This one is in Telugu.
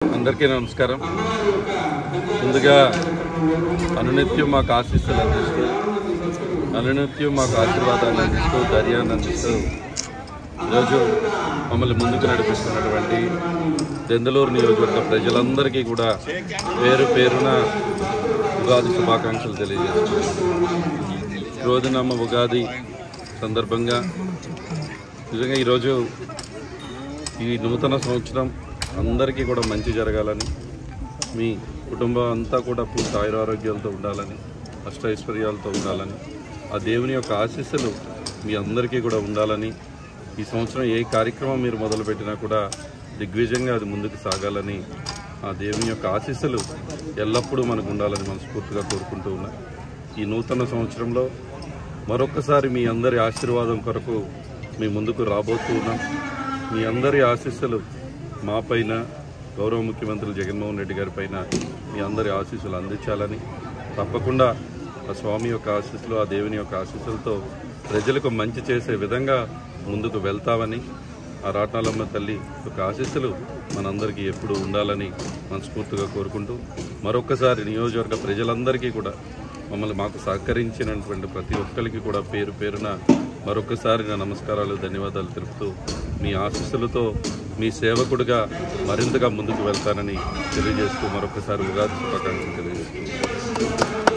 అందరికీ నమస్కారం. ముందుగా అనునిత్యం మాకు ఆశీస్సులు అందిస్తూ, అనునిత్యం మాకు ఆశీర్వాదాన్ని అందిస్తూ, ధైర్యాన్ని అందిస్తూ ఈరోజు మమ్మల్ని ముందుకు నడిపిస్తున్నటువంటి దెందులూరు నియోజకవర్గ ప్రజలందరికీ కూడా పేరు పేరున ఉగాది శుభాకాంక్షలు తెలియజేస్తున్నాను. రోజున ఉగాది సందర్భంగా నిజంగా ఈరోజు ఈ నూతన సంవత్సరం అందరికీ కూడా మంచి జరగాలని, మీ కుటుంబం అంతా కూడా పూర్తి ఆయురారోగ్యాలతో ఉండాలని, అష్టైశ్వర్యాలతో ఉండాలని, ఆ దేవుని యొక్క ఆశీస్సులు మీ అందరికీ కూడా ఉండాలని, ఈ సంవత్సరం ఏ కార్యక్రమం మీరు మొదలుపెట్టినా కూడా దిగ్విజయంగా అది ముందుకు సాగాలని, ఆ దేవుని యొక్క ఆశీస్సులు ఎల్లప్పుడూ మనకు ఉండాలని మనస్ఫూర్తిగా కోరుకుంటూ ఉన్నా. ఈ నూతన సంవత్సరంలో మరొకసారి మీ అందరి ఆశీర్వాదం కొరకు మీ ముందుకు రాబోతూ ఉన్నాం. మీ అందరి ఆశీస్సులు మా పైన, గౌరవ ముఖ్యమంత్రి జగన్మోహన్ రెడ్డి గారి పైన మీ అందరి ఆశీస్సులు అందించాలని, తప్పకుండా ఆ స్వామి యొక్క ఆశీస్సులు, ఆ దేవుని యొక్క ఆశీస్సులతో ప్రజలకు మంచి చేసే విధంగా ముందుకు వెళ్తామని, ఆ రాట్నాలమ్మ తల్లి యొక్క ఆశీస్సులు మనందరికీ ఎప్పుడూ ఉండాలని మనస్ఫూర్తిగా కోరుకుంటూ, మరొకసారి నియోజకవర్గ ప్రజలందరికీ కూడా మమ్మల్ని మాకు సహకరించినటువంటి ప్రతి ఒక్కరికి కూడా పేరు పేరున మరొకసారి నా నమస్కారాలు, ధన్యవాదాలు తెలుపుతూ, మీ ఆశీస్సులతో మీ సేవకుడిగా మరింతగా ముందుకు వెళ్తానని తెలియజేస్తూ మరొకసారి ఉగాది శుభాకాంక్షలు తెలియజేస్తూ